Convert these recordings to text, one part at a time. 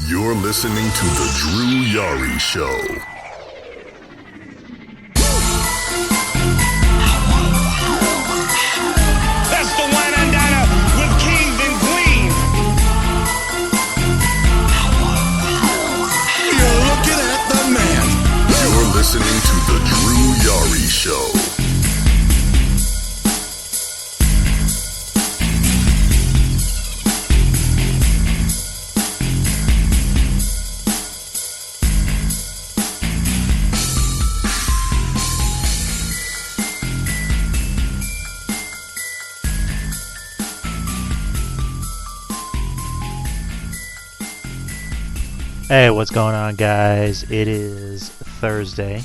You're listening to The Drew Yari Show. That's the wine and diner with kings and queens. You're looking at the man. You're listening to The Drew Yari Show. Hey, what's going on, guys? It is Thursday.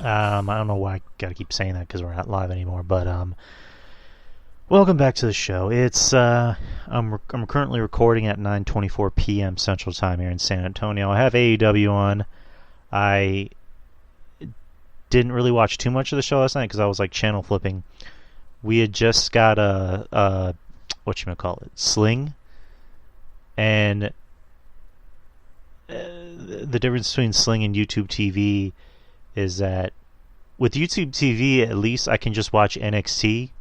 I don't know why I gotta keep saying that because we're not live anymore, but welcome back to the show. It's I'm currently recording at 9:24 p.m. Central Time here in San Antonio. I have AEW on. I didn't really watch too much of the show last night because I was like channel flipping. We had just got a Sling, and the difference between Sling and YouTube TV is that with YouTube TV, at least I can just watch NXT,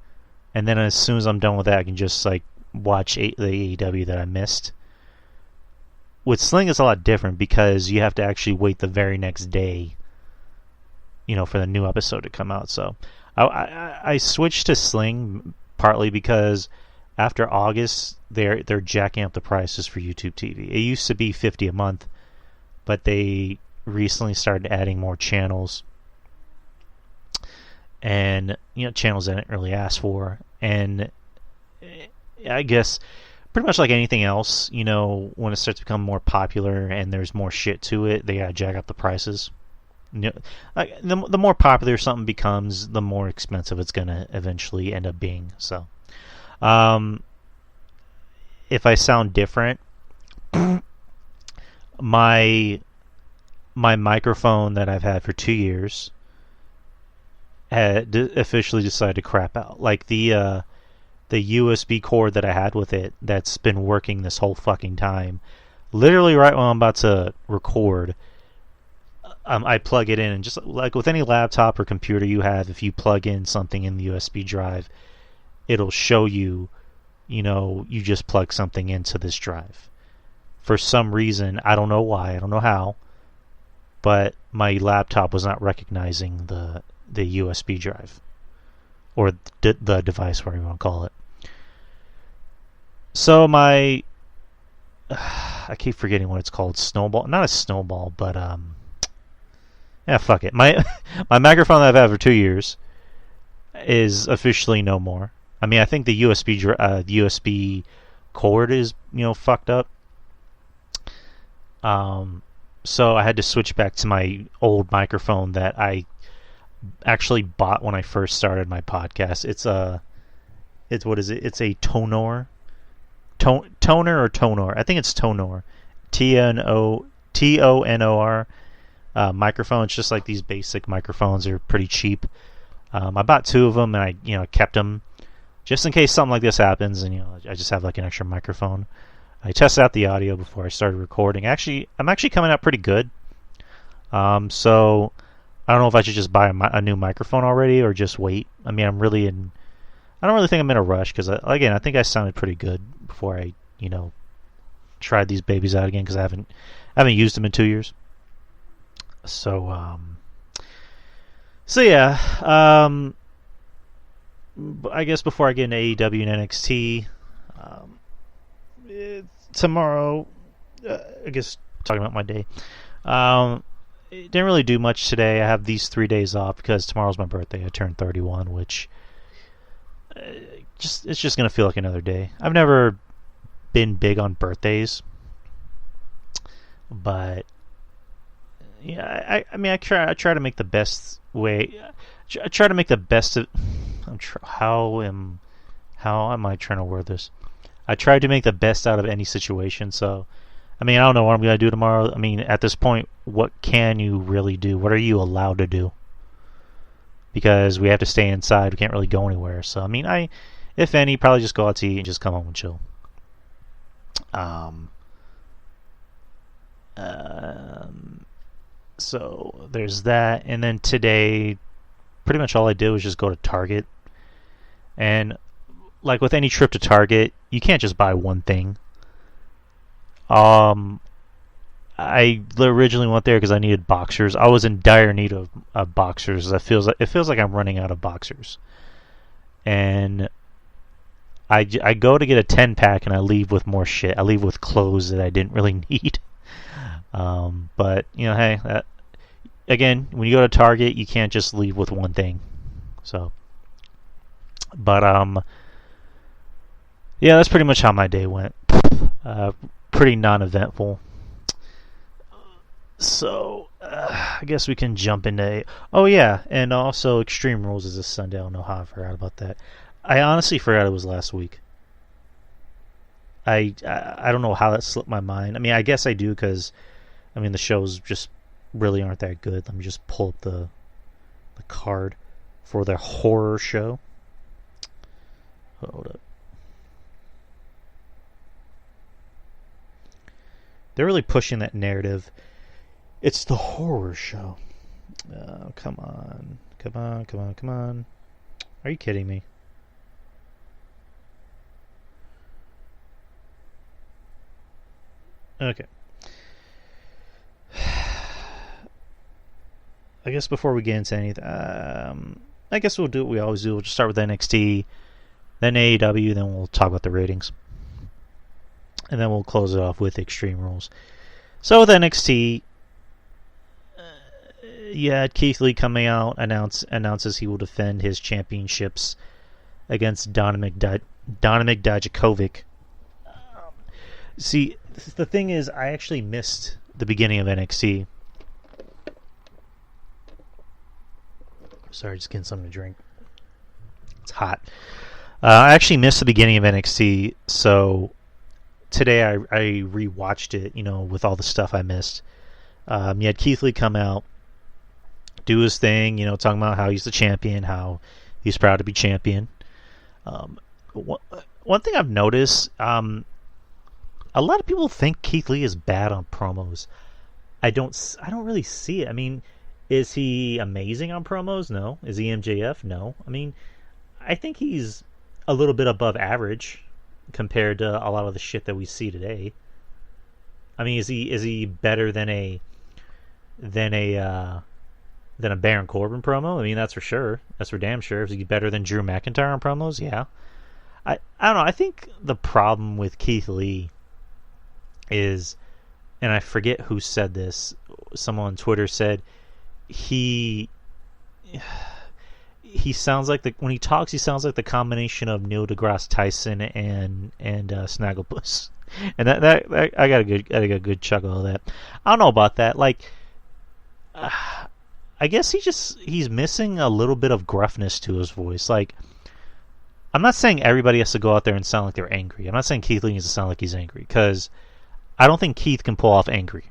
and then as soon as I'm done with that, I can just like watch the AEW that I missed. With Sling, it's a lot different because you have to actually wait the very next day, for the new episode to come out. So I switched to Sling partly because after August, they're jacking up the prices for YouTube TV. It used to be $50 a month, but they recently started adding more channels, and channels I didn't really ask for. And I guess pretty much like anything else, when it starts to become more popular and there's more shit to it, they gotta jack up the prices. The more popular something becomes, the more expensive it's gonna eventually end up being. So, if I sound different, my microphone that I've had for 2 years had officially decided to crap out. Like the USB cord that I had with it that's been working this whole fucking time, literally right when I'm about to record, I plug it in, and just like with any laptop or computer you have, if you plug in something in the USB drive, it'll show you, you just plug something into this drive. For some reason, I don't know why, I don't know how, but my laptop was not recognizing the USB drive, or the device, whatever you want to call it. So I keep forgetting what it's called. Snowball? Not a snowball, but yeah, fuck it. My microphone that I've had for 2 years is officially no more. I mean, I think the USB cord is fucked up. So I had to switch back to my old microphone that I actually bought when I first started my podcast. It's what is it? It's a Tonor, Toner or Tonor. I think it's Tonor, Tonor microphone. It's just like these basic microphones. They're pretty cheap. I bought 2 of them, and I kept them just in case something like this happens, and I just have like an extra microphone. I tested out the audio before I started recording. I'm actually coming out pretty good. So I don't know if I should just buy a new microphone already or just wait. I mean, I don't really think I'm in a rush because I think I sounded pretty good before I tried these babies out again because I haven't used them in 2 years. So yeah. I guess before I get into AEW and NXT. Tomorrow, I guess talking about my day, didn't really do much today. I have these 3 days off because tomorrow's my birthday. I turned 31, which it's just gonna feel like another day. I've never been big on birthdays, but yeah, I try to make the best way. I try to make the best of. How am I trying to word this? I tried to make the best out of any situation. So, I mean, I don't know what I'm going to do tomorrow. I mean, at this point, what can you really do? What are you allowed to do? Because we have to stay inside. We can't really go anywhere. So, I mean, if any, probably just go out to eat and just come home and chill. So there's that. And then today, pretty much all I did was just go to Target. And like with any trip to Target, you can't just buy one thing. I originally went there because I needed boxers. I was in dire need of boxers. It feels like I'm running out of boxers. And I go to get a 10-pack and I leave with more shit. I leave with clothes that I didn't really need. But, hey, again, when you go to Target, you can't just leave with one thing. So, but, yeah, that's pretty much how my day went. Pretty non-eventful. So, I guess we can jump into... Oh, yeah, and also Extreme Rules is this Sunday. I don't know how I forgot about that. I honestly forgot it was last week. I don't know how that slipped my mind. I mean, I guess I do because, the shows just really aren't that good. Let me just pull up the card for their horror show. Hold up. They're really pushing that narrative. It's the horror show. Come on. Are you kidding me? Okay. I guess before we get into anything, I guess we'll do what we always do. We'll just start with NXT, then AEW, then we'll talk about the ratings. And then we'll close it off with Extreme Rules. So with NXT, you had Keith Lee coming out, announces he will defend his championships against Dominik Dijakovic. See, the thing is, I actually missed the beginning of NXT. Sorry, just getting something to drink. It's hot. I actually missed the beginning of NXT, so today I rewatched it, with all the stuff I missed. You had Keith Lee come out, do his thing, talking about how he's the champion, how he's proud to be champion. One thing I've noticed, a lot of people think Keith Lee is bad on promos. I don't really see it. Is he amazing on promos? No. Is he MJF? No. I think he's a little bit above average compared to a lot of the shit that we see today. Is he better than a Baron Corbin promo? That's for sure. That's for damn sure. Is he better than Drew McIntyre on promos? Yeah. I don't know. I think the problem with Keith Lee is, and I forget who said this, someone on Twitter said he sounds like when he talks, he sounds like the combination of Neil deGrasse Tyson and Snagglepuss, and that I got a good chuckle of that. I don't know about that. I guess he's missing a little bit of gruffness to his voice. I'm not saying everybody has to go out there and sound like they're angry. I'm not saying Keith Lee needs to sound like he's angry, because I don't think Keith can pull off angry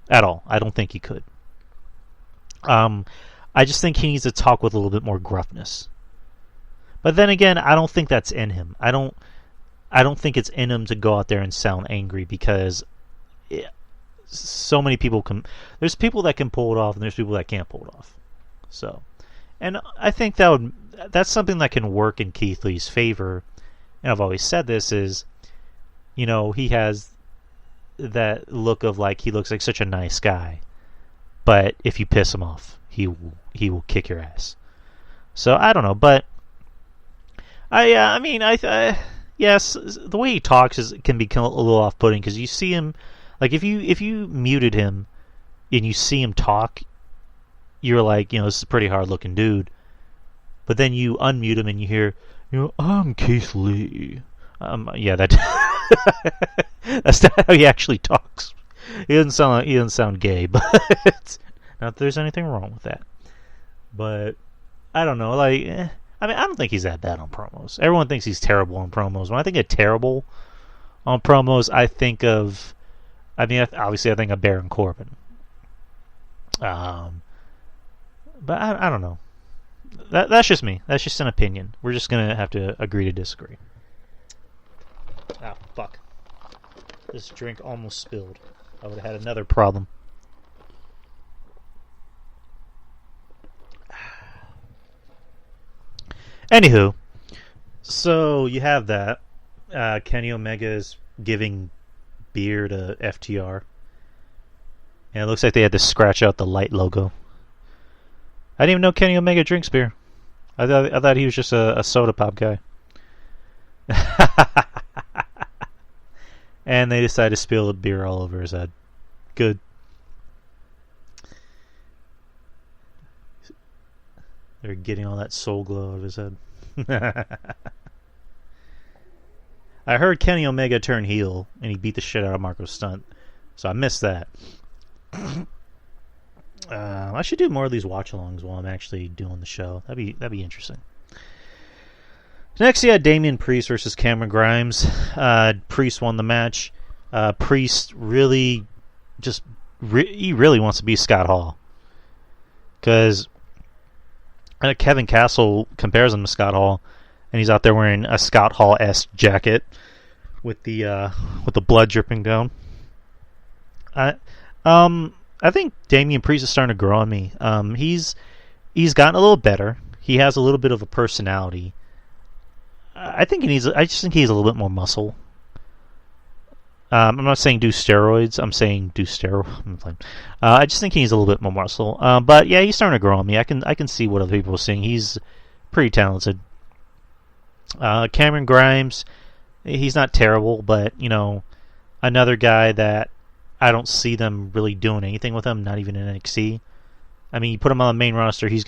at all. I don't think he could. I just think he needs to talk with a little bit more gruffness. But then again, I don't think that's in him. I don't think it's in him to go out there and sound angry, because so many people can. There's people that can pull it off, and there's people that can't pull it off. So, and I think that's something that can work in Keith Lee's favor. And I've always said this is, he has that look of he looks like such a nice guy, but if you piss him off, he will kick your ass. So I don't know, but yes, the way he talks can be a little off-putting, because you see him, if you muted him and you see him talk, you're like, this is a pretty hard-looking dude. But then you unmute him and you hear, I'm Keith Lee. Yeah, that's not how he actually talks. He doesn't sound gay, but not that there's anything wrong with that. But I don't know, I don't think he's that bad on promos. Everyone thinks he's terrible on promos. When I think of terrible on promos, I think of, obviously I think of Baron Corbin. But I don't know. That's just me. That's just an opinion. We're just gonna have to agree to disagree. Ah, fuck. This drink almost spilled. I would have had another problem. Anywho, so you have that. Kenny Omega is giving beer to FTR. And it looks like they had to scratch out the light logo. I didn't even know Kenny Omega drinks beer. I thought he was just a soda pop guy. And they decided to spill the beer all over his head. Good. They're getting all that soul glow out of his head. I heard Kenny Omega turn heel and he beat the shit out of Marco Stunt. So I missed that. I should do more of these watch-alongs while I'm actually doing the show. That'd be interesting. Next, you had Damian Priest versus Cameron Grimes. Priest won the match. Priest really he really wants to be Scott Hall, because Kevin Castle compares him to Scott Hall, and he's out there wearing a Scott Hall-esque jacket with the blood dripping down. I think Damian Priest is starting to grow on me. He's gotten a little better. He has a little bit of a personality. I just think he needs a little bit more muscle. I'm not saying do steroids. I'm saying do steroids. I just think he needs a little bit more muscle. But yeah, he's starting to grow on me. I can see what other people are saying. He's pretty talented. Cameron Grimes, he's not terrible, but another guy that I don't see them really doing anything with him. Not even in NXT. I mean, you put him on the main roster, he's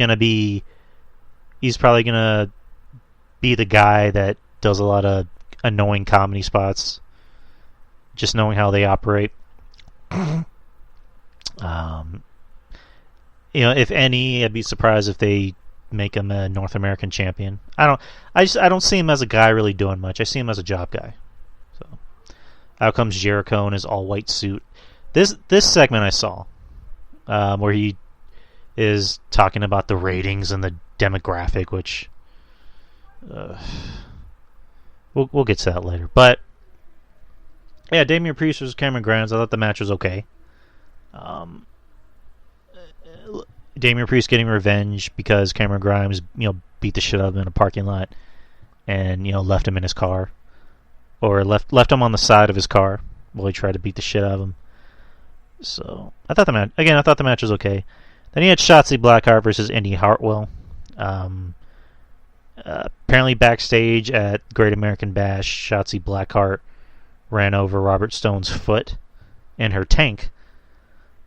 probably gonna be the guy that does a lot of annoying comedy spots, just knowing how they operate. If any, I'd be surprised if they make him a North American champion. I don't see him as a guy really doing much. I see him as a job guy. So out comes Jericho in his all white suit. This segment I saw, where he is talking about the ratings and the demographic, which we'll get to that later. But yeah, Damian Priest versus Cameron Grimes. I thought the match was okay. Damian Priest getting revenge because Cameron Grimes, beat the shit out of him in a parking lot, and left him in his car, or left him on the side of his car while he tried to beat the shit out of him. So I thought the match was okay. Then he had Shotzi Blackheart versus Indy Hartwell. Apparently backstage at Great American Bash, Shotzi Blackheart ran over Robert Stone's foot in her tank.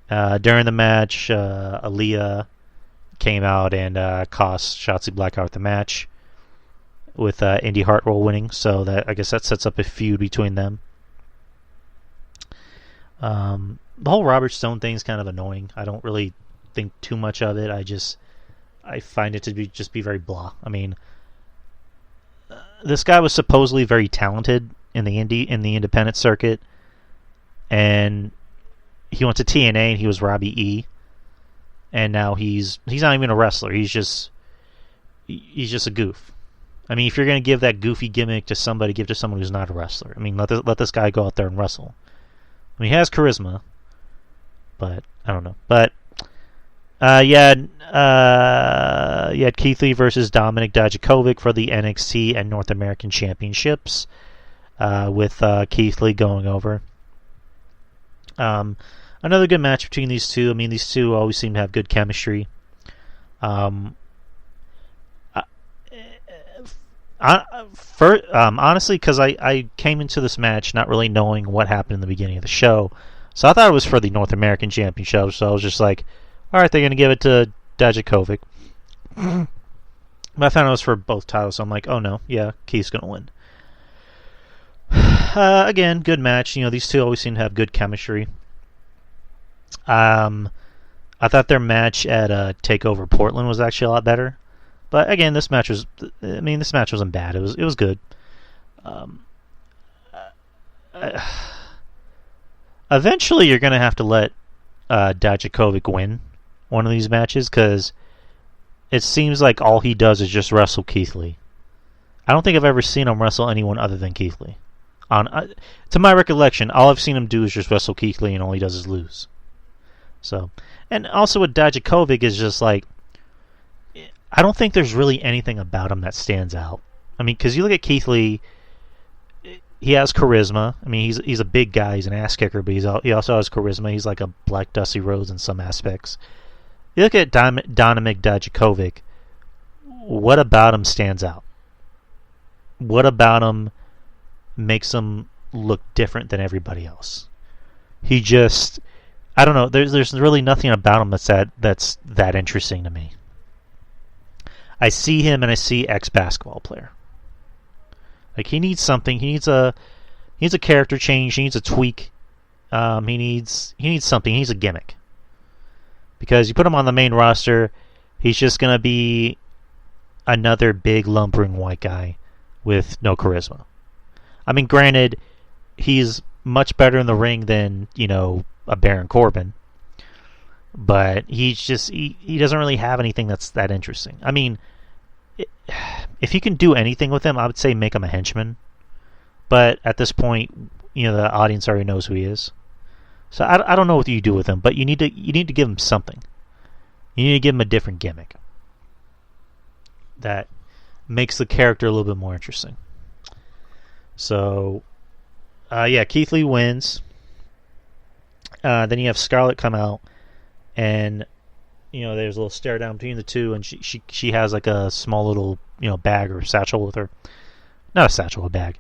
During the match, Aaliyah came out and cost Shotzi Blackheart the match, with Indy Hartwell winning. So I guess that sets up a feud between them. The whole Robert Stone thing is kind of annoying. I don't really think too much of it. I find it to be very blah. I mean, this guy was supposedly very talented in the independent circuit, and he went to TNA and he was Robbie E, and now he's not even a wrestler. He's just a goof. I mean, if you're gonna give that goofy gimmick to somebody, give it to someone who's not a wrestler. I mean, let this guy go out there and wrestle. I mean, he has charisma, but I don't know. But you had Keith Lee versus Dominik Dijakovic for the NXT and North American Championships, with Keith Lee going over. Another good match between these two. I mean, these two always seem to have good chemistry. Honestly, because I came into this match not really knowing what happened in the beginning of the show, so I thought it was for the North American Championship. So I was just like, all right, they're going to give it to Dijakovic. But I found it was for both titles, so I'm like, oh no, yeah, Keith's going to win. Again, good match. These two always seem to have good chemistry. I thought their match at TakeOver Portland was actually a lot better. But again, this match wasn't bad. It was good. Eventually, you're going to have to let Dijakovic win one of these matches, because it seems like all he does is just wrestle Keith Lee. I don't think I've ever seen him wrestle anyone other than Keith Lee. To my recollection, all I've seen him do is just wrestle Keith Lee, and all he does is lose. So, and also with Dijakovic is just like, I don't think there's really anything about him that stands out. I mean, because you look at Keith Lee, he has charisma. I mean, he's a big guy. He's an ass kicker, but he also has charisma. He's like a Black Dusty Rhodes in some aspects. You look at Dominik Dijakovic. What about him stands out? What about him makes him look different than everybody else? He just, I don't know. There's really nothing about him that's that interesting to me. I see him and I see ex-basketball player. Like, he needs something. He needs a character change. He needs a tweak. He needs something. He needs a gimmick. Because you put him on the main roster, he's just gonna be another big lumbering white guy with no charisma. I mean, granted, he's much better in the ring than, a Baron Corbin. But he doesn't really have anything that's that interesting. I mean, if you can do anything with him, I would say make him a henchman. But at this point, the audience already knows who he is. So I don't know what you do with him, but you need to give him something. You need to give him a different gimmick that makes the character a little bit more interesting. So, Keith Lee wins. Then you have Scarlett come out, and there's a little stare down between the two, and she has like a small little bag or satchel with her, not a satchel, a bag,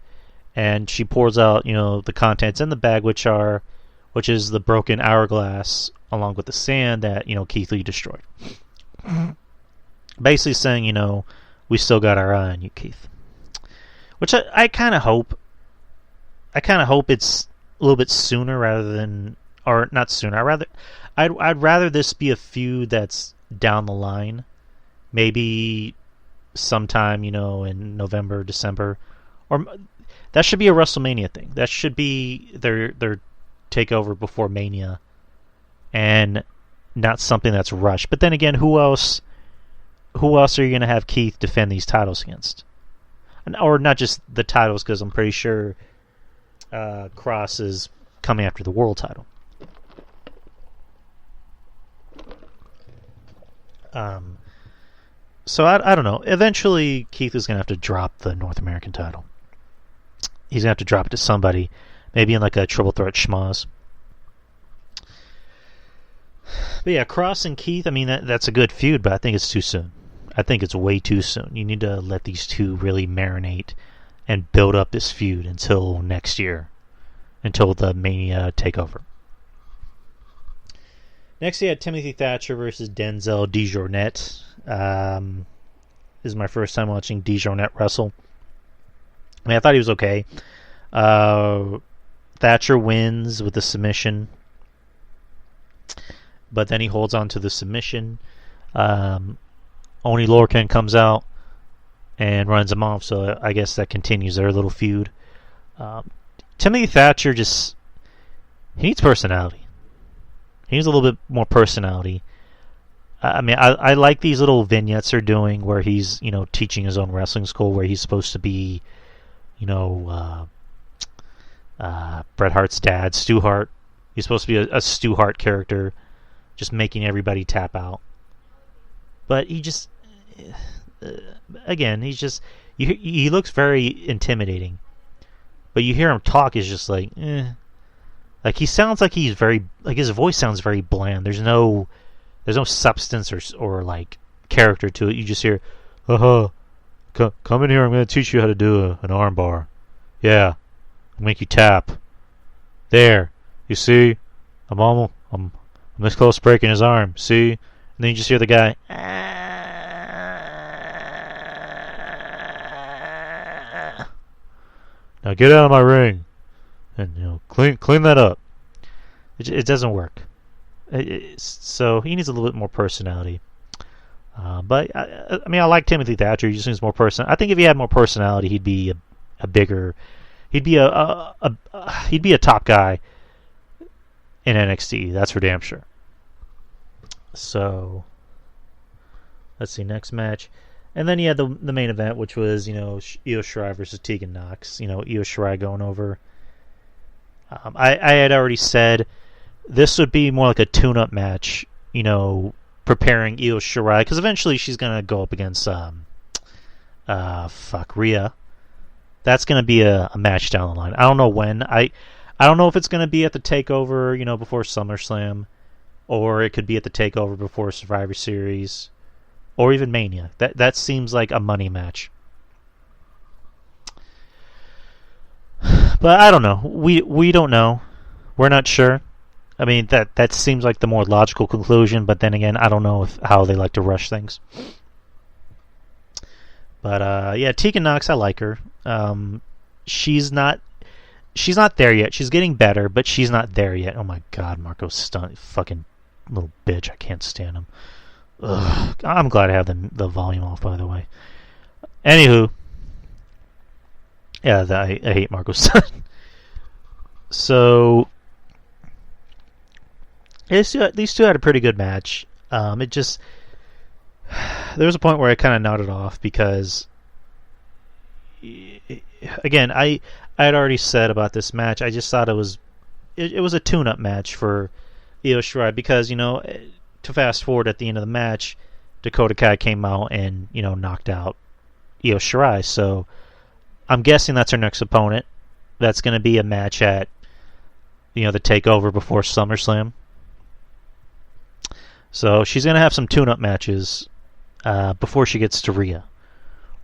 and she pours out the contents in the bag, which is the broken hourglass along with the sand that Keith Lee destroyed. Basically saying we still got our eye on you, Keith. Which I kind of hope. I kind of hope it's a little bit sooner rather than, or not sooner. I'd rather this be a feud that's down the line, maybe sometime in November, December, or that should be a WrestleMania thing. That should be their takeover before Mania, and not something that's rushed. But then again, who else are you going to have Keith defend these titles against? Or not just the titles, because I'm pretty sure Cross is coming after the world title. So I don't know. Eventually, Keith is going to have to drop the North American title. He's going to have to drop it to somebody, maybe in like a triple threat schmoz. But yeah, Cross and Keith, I mean, that's a good feud, but I think it's too soon. I think it's way too soon. You need to let these two really marinate and build up this feud until next year, until the Mania takeover. Next, you had Timothy Thatcher versus Denzel DeJournette. This is my first time watching DeJournette wrestle. I mean, I thought he was okay. Thatcher wins with a submission, but then he holds on to the submission. Oney Lorcan comes out and runs him off, so I guess that continues their little feud. Timothy Thatcher he needs personality. He needs a little bit more personality. I mean, I like these little vignettes they're doing where he's, teaching his own wrestling school, where he's supposed to be, Bret Hart's dad, Stu Hart. He's supposed to be a Stu Hart character, just making everybody tap out. But he just, again, he looks very intimidating. But you hear him talk, is just like, Like, he sounds like he's his voice sounds very bland. There's no substance or like character to it. You just hear, come in here. I'm going to teach you how to do an arm bar. Yeah, I'll make you tap. There, you see, I'm this close to breaking his arm. See, and then you just hear the guy. Now get out of my ring, and clean that up. It doesn't work. So he needs a little bit more personality. But I mean, I like Timothy Thatcher. He just needs more person. I think if he had more personality, he'd be a bigger. He'd be a top guy in NXT. That's for damn sure. So let's see, next match, and then you had the main event, which was Io Shirai versus Tegan Nox. Io Shirai going over. I had already said this would be more like a tune-up match. preparing Io Shirai, because eventually she's gonna go up against Rhea. That's gonna be a match down the line. I don't know when. I don't know if it's gonna be at the Takeover, before SummerSlam, or it could be at the Takeover before Survivor Series, or even Mania. That seems like a money match. But I don't know. We don't know. We're not sure. I mean, that seems like the more logical conclusion, but then again, I don't know how they like to rush things. But yeah, Tegan Nox, I like her. She's not there yet. She's getting better, but she's not there yet. Oh my God, Marco's stunned, fucking little bitch. I can't stand him. Ugh. I'm glad I have the volume off, by the way. Anywho, yeah, I hate Marco's son. So these two had a pretty good match. It just, there was a point where I kind of nodded off because, again, I had already said about this match. I just thought it was a tune-up match for Io Shirai because, to fast forward at the end of the match, Dakota Kai came out and knocked out Io Shirai. So I'm guessing that's her next opponent. That's going to be a match at the Takeover before SummerSlam. So she's going to have some tune-up matches before she gets to Rhea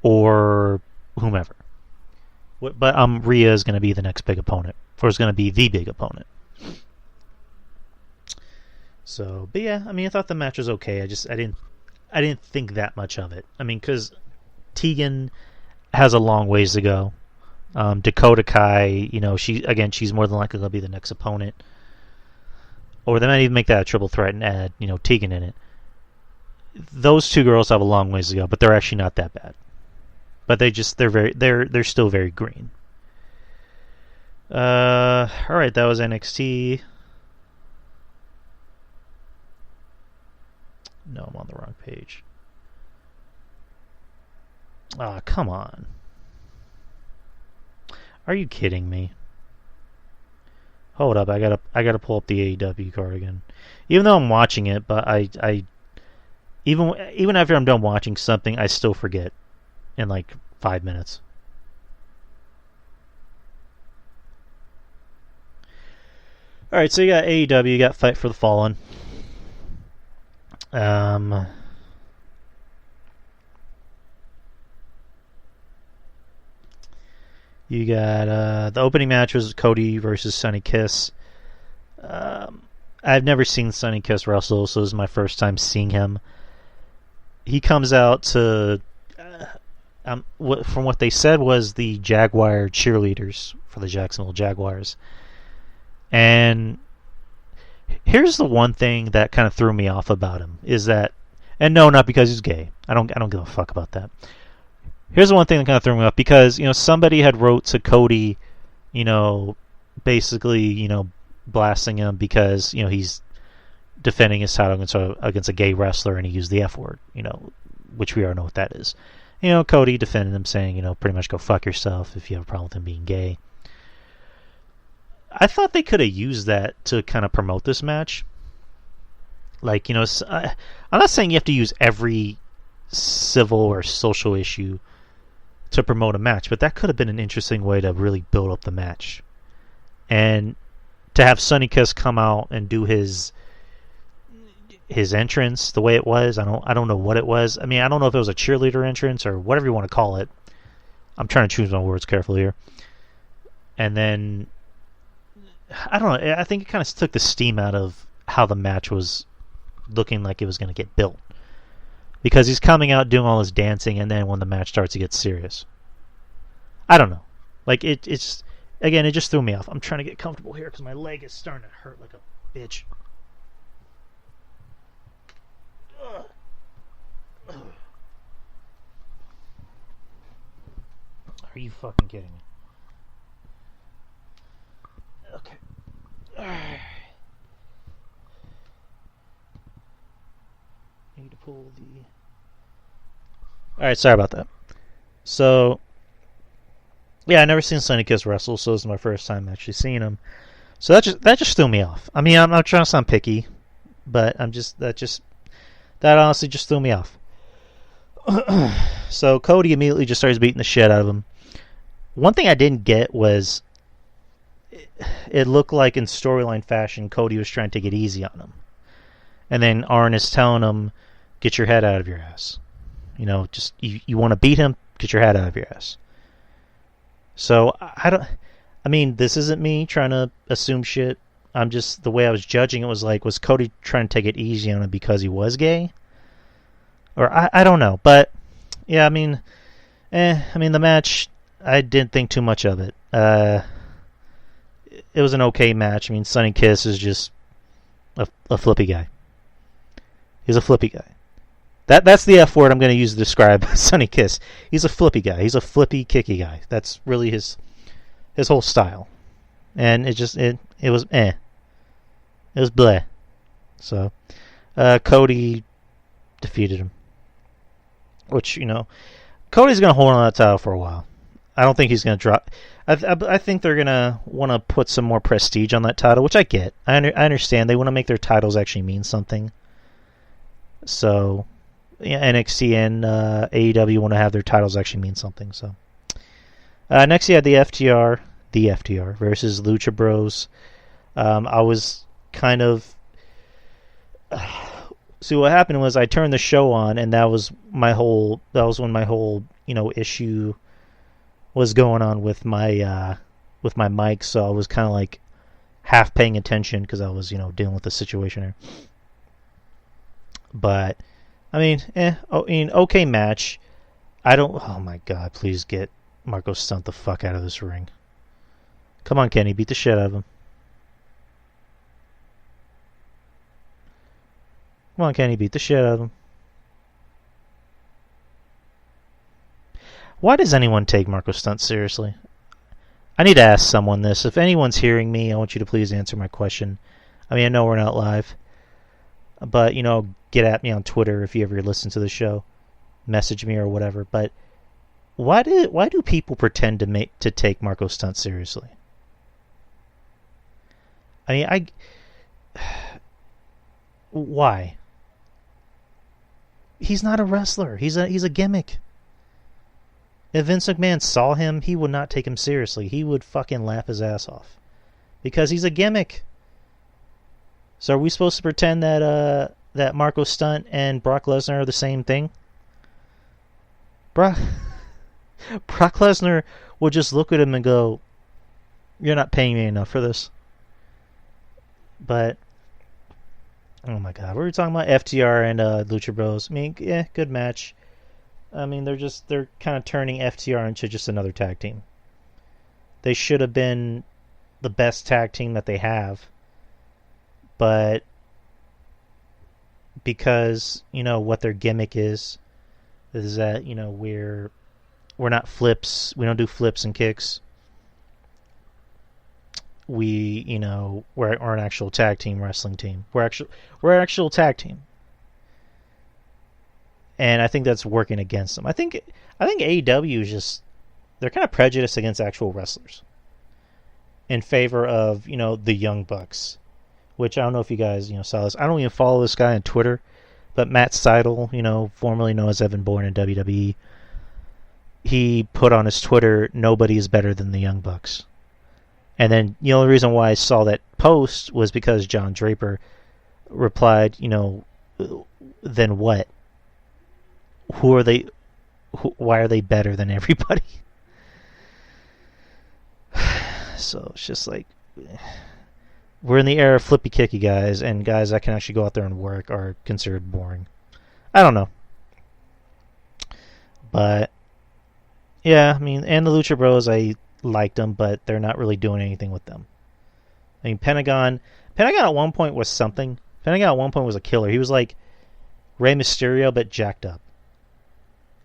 or whomever. But Rhea is going to be the next big opponent, or is going to be the big opponent. So, but yeah, I mean, I thought the match was okay. I didn't think that much of it. I mean, because Tegan has a long ways to go. Dakota Kai, she's more than likely going to be the next opponent. Or they might even make that a triple threat and add, Tegan in it. Those two girls have a long ways to go, but they're actually not that bad. But they're still very green. All right, that was NXT. No, I'm on the wrong page. Ah, come on. Are you kidding me? Hold up, I gotta pull up the AEW card again. Even though I'm watching it, but I even after I'm done watching something, I still forget in like 5 minutes. All right, so you got AEW, you got Fight for the Fallen. You got the opening match was Cody versus Sonny Kiss. I've never seen Sonny Kiss wrestle, so this is my first time seeing him. He comes out to, from what they said, was the Jaguar cheerleaders for the Jacksonville Jaguars. And here's the one thing that kind of threw me off about him is that, and no, not because he's gay. I don't give a fuck about that. Here's the one thing that kind of threw me off because somebody had wrote to Cody, basically blasting him because he's defending his title against a gay wrestler and he used the F word, which we already know what that is. Cody defended him saying pretty much go fuck yourself if you have a problem with him being gay. I thought they could have used that to kind of promote this match. Like I'm not saying you have to use every civil or social issue to promote a match, but that could have been an interesting way to really build up the match. And to have Sonny Kiss come out and do his entrance the way it was, I don't know what it was. I mean, I don't know if it was a cheerleader entrance or whatever you want to call it. I'm trying to choose my words carefully here. And then I don't know, I think it kind of took the steam out of how the match was looking like it was going to get built. Because he's coming out doing all his dancing, and then when the match starts, it gets serious. I don't know. Like, it's... Again, it just threw me off. I'm trying to get comfortable here because my leg is starting to hurt like a bitch. Are you fucking kidding me? Okay. Need to pull the... Alright, sorry about that. So, yeah, I never seen Sonny Kiss wrestle, so this is my first time actually seeing him. So that just threw me off. I mean, I'm not trying to sound picky, but that That honestly just threw me off. So Cody immediately just starts beating the shit out of him. One thing I didn't get was it looked like in storyline fashion Cody was trying to take it easy on him. And then Arn is telling him, get your head out of your ass. You know, just you want to beat him, get your head out of your ass. So I mean, this isn't me trying to assume shit. I'm just, the way I was judging it was like, was Cody trying to take it easy on him because he was gay? Or I don't know. But yeah, I mean the match, I didn't think too much of it. It was an okay match. I mean, Sonny Kiss is just a flippy guy. He's a flippy guy. That's the F word I'm going to use to describe Sonny Kiss. He's a flippy guy. He's a flippy, kicky guy. That's really his whole style. And it was It was bleh. So, Cody defeated him. Which, you know, Cody's going to hold on that title for a while. I don't think he's going to drop. I think they're going to want to put some more prestige on that title, which I get. I understand. They want to make their titles actually mean something. So, yeah, NXT and AEW want to have their titles actually mean something. So, next you had the FTR versus Lucha Bros. I was kind of... See, what happened was I turned the show on, and that was when my whole, issue was going on with my mic, so I was kind of like half paying attention because I was, dealing with the situation there. But, I mean, okay match. Oh my god, please get Marco Stunt the fuck out of this ring. Come on, Kenny, beat the shit out of him. Come on, Kenny, beat the shit out of him. Why does anyone take Marco Stunt seriously? I need to ask someone this. If anyone's hearing me, I want you to please answer my question. I mean, I know we're not live, but, get at me on Twitter if you ever listen to the show. Message me or whatever. But why do people pretend to take Marco Stunt seriously? I mean, why? He's not a wrestler. He's a gimmick. If Vince McMahon saw him, he would not take him seriously. He would fucking laugh his ass off. Because he's a gimmick. So are we supposed to pretend that Marco Stunt and Brock Lesnar are the same thing? Brock Lesnar would just look at him and go, "You're not paying me enough for this." But, oh my god, we were talking about FTR and Lucha Bros. I mean, yeah, good match. I mean, they're kind of turning FTR into just another tag team. They should have been the best tag team that they have. But because, what their gimmick is that, we're not flips. We don't do flips and kicks. We're an actual tag team wrestling team. We're an actual tag team. And I think that's working against them. I think AEW is just, they're kind of prejudiced against actual wrestlers in favor of, the Young Bucks, which I don't know if you guys, saw this. I don't even follow this guy on Twitter, but Matt Seidel, formerly known as Evan Bourne in WWE, he put on his Twitter, "Nobody is better than the Young Bucks." And then, the only reason why I saw that post was because John Draper replied, then what? Who are they? Why are they better than everybody? So it's just like, we're in the era of flippy kicky guys, and guys that can actually go out there and work are considered boring. I don't know. But, yeah, I mean, and the Lucha Bros, I liked them, but they're not really doing anything with them. I mean, Pentagon at one point was something. Pentagon at one point was a killer. He was like Rey Mysterio, but jacked up.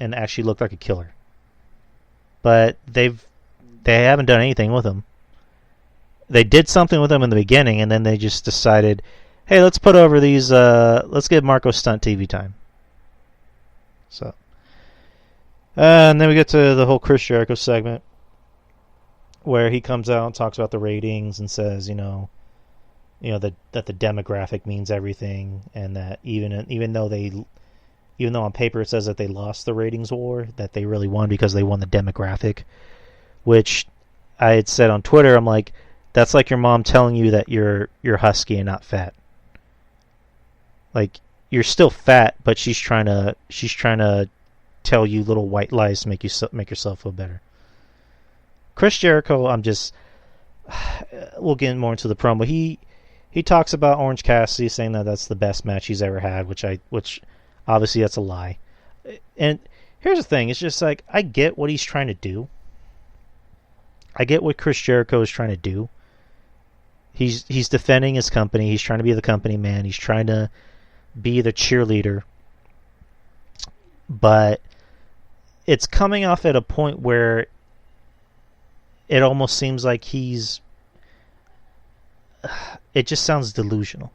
And actually looked like a killer. But they haven't done anything with him. They did something with him in the beginning, and then they just decided, hey, let's put over these, let's give Marco Stunt TV time. So. And then we get to the whole Chris Jericho segment, where he comes out and talks about the ratings and says, that the demographic means everything, and that even though on paper it says that they lost the ratings war, that they really won because they won the demographic. Which I had said on Twitter, I'm like, that's like your mom telling you that you're husky and not fat. Like, you're still fat, but she's trying to tell you little white lies to make yourself feel better. Chris Jericho, we'll get more into the promo. He talks about Orange Cassidy, saying that that's the best match he's ever had, which obviously that's a lie. And here's the thing, it's just like, I get what he's trying to do. I get what Chris Jericho is trying to do. He's defending his company. He's trying to be the company man. He's trying to be the cheerleader. But it's coming off at a point where it almost seems like it just sounds delusional.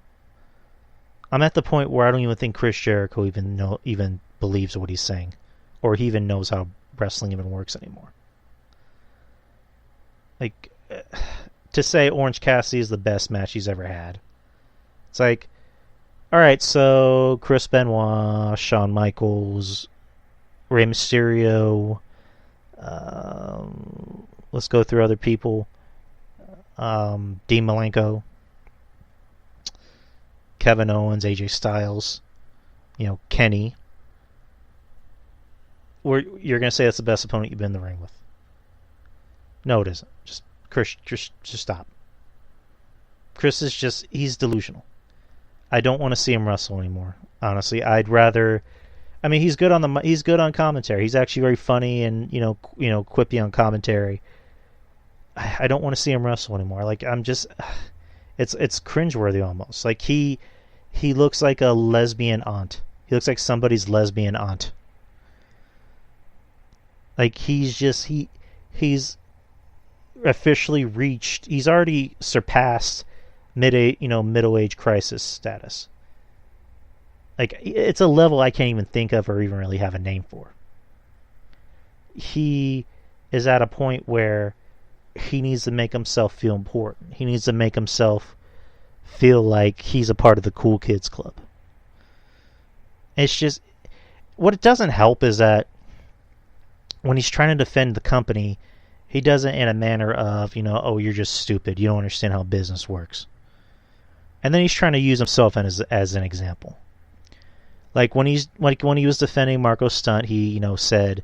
I'm at the point where I don't even think Chris Jericho even believes what he's saying, or he even knows how wrestling even works anymore. Like, to say Orange Cassidy is the best match he's ever had. It's like, alright, so Chris Benoit, Shawn Michaels, Rey Mysterio, let's go through other people. Dean Malenko, Kevin Owens, AJ Styles, Kenny. You're going to say that's the best opponent you've been in the ring with. No, it isn't. Chris, just stop. Chris he's delusional. I don't want to see him wrestle anymore. Honestly, I'd rather. I mean, he's good on commentary. He's actually very funny and quippy on commentary. I don't want to see him wrestle anymore. Like, it's cringeworthy almost. Like, he looks like a lesbian aunt. He looks like somebody's lesbian aunt. Like, he's officially reached. He's already surpassed middle age crisis status. Like, it's a level I can't even think of or even really have a name for. He is at a point where he needs to make himself feel important. He needs to make himself feel like he's a part of the cool kids club. It's just, what it doesn't help is that when he's trying to defend the company, he does it in a manner of, oh, you're just stupid. You don't understand how business works. And then he's trying to use himself as an example. Like when he was defending Marco Stunt, he said,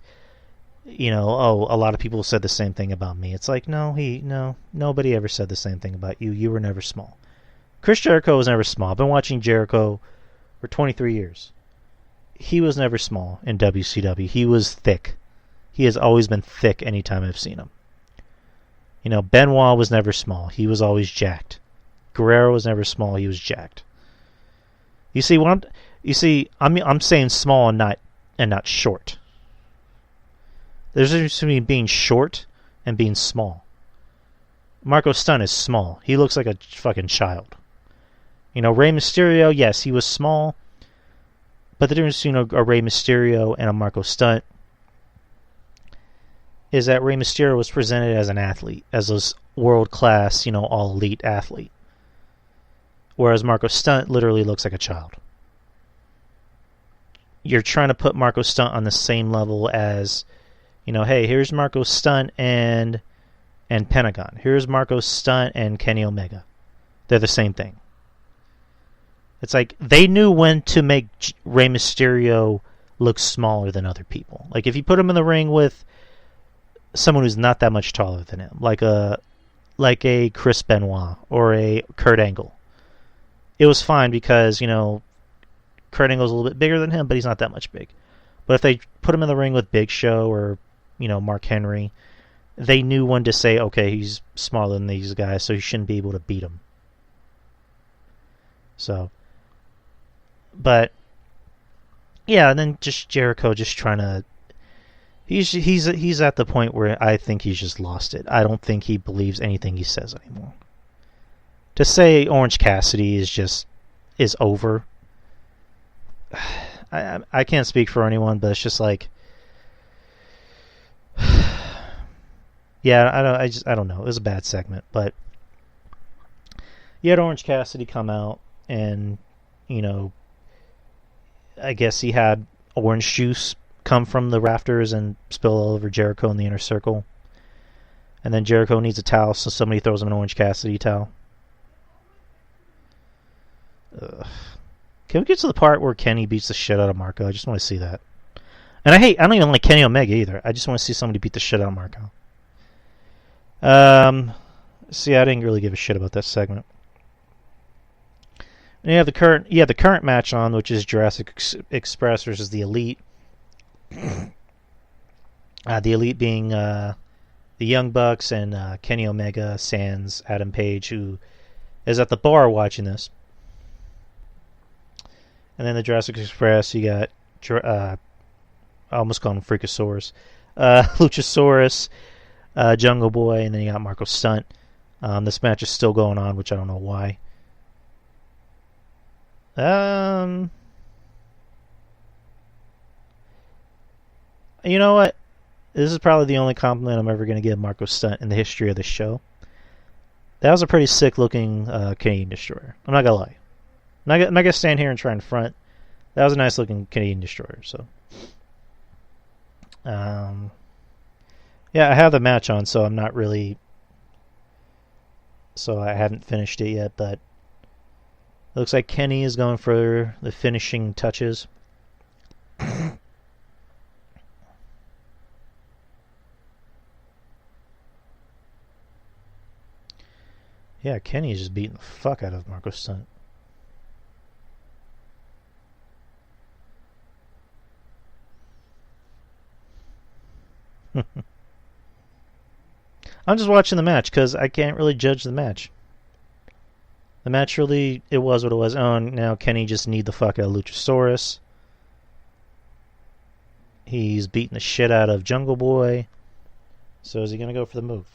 oh, a lot of people said the same thing about me. It's like, nobody ever said the same thing about you. You were never small. Chris Jericho was never small. I've been watching Jericho for 23 years. He was never small in WCW. He was thick. He has always been thick anytime I've seen him. Benoit was never small. He was always jacked. Guerrero was never small. He was jacked. I'm saying small and not short. There's a difference between being short and being small. Marco Stunt is small. He looks like a fucking child. Rey Mysterio, yes, he was small, but the difference between a Rey Mysterio and a Marco Stunt is that Rey Mysterio was presented as an athlete, as this world-class, all-elite athlete. Whereas Marco Stunt literally looks like a child. You're trying to put Marco Stunt on the same level as, hey, here's Marco Stunt and Pentagon. Here's Marco Stunt and Kenny Omega. They're the same thing. It's like, they knew when to make Rey Mysterio look smaller than other people. Like, if you put him in the ring with someone who's not that much taller than him, like a Chris Benoit or a Kurt Angle, it was fine because, Kurt Angle's a little bit bigger than him, but he's not that much big. But if they put him in the ring with Big Show or, Mark Henry, they knew when to say, okay, he's smaller than these guys, so he shouldn't be able to beat him. So, but, yeah, and then just Jericho just trying to, he's at the point where I think he's just lost it. I don't think he believes anything he says anymore. To say Orange Cassidy is over, I can't speak for anyone, but it's just like, yeah, I don't know. It was a bad segment, but he had Orange Cassidy come out, and I guess he had orange juice come from the rafters and spill all over Jericho in the inner circle. And then Jericho needs a towel, so somebody throws him an Orange Cassidy towel. Ugh. Can we get to the part where Kenny beats the shit out of Marco? I just want to see that. And I don't even like Kenny Omega either. I just want to see somebody beat the shit out of Marco. See, I didn't really give a shit about that segment. And you have the current match on, which is Jurassic Express versus the Elite. The Elite being the Young Bucks and Kenny Omega, sans Adam Page, who is at the bar watching this. And then the Jurassic Express, you got I almost called him Freakosaurus, Luchasaurus, Jungle Boy, and then you got Marco Stunt. This match is still going on, which I don't know why. You know what? This is probably the only compliment I'm ever going to give Marco Stunt in the history of the show. That was a pretty sick-looking Canadian Destroyer. I'm not going to lie. I'm not going to stand here and try and front. That was a nice-looking Canadian Destroyer. So, yeah, I have the match on, so I'm not really... So I haven't finished it yet, but... It looks like Kenny is going for the finishing touches. Yeah, Kenny is just beating the fuck out of Marco Stunt. I'm just watching the match because I can't really judge the match. The match really, it was what it was. Oh, now Kenny just need the fuck out of Luchasaurus. He's beating the shit out of Jungle Boy. So is he going to go for the move?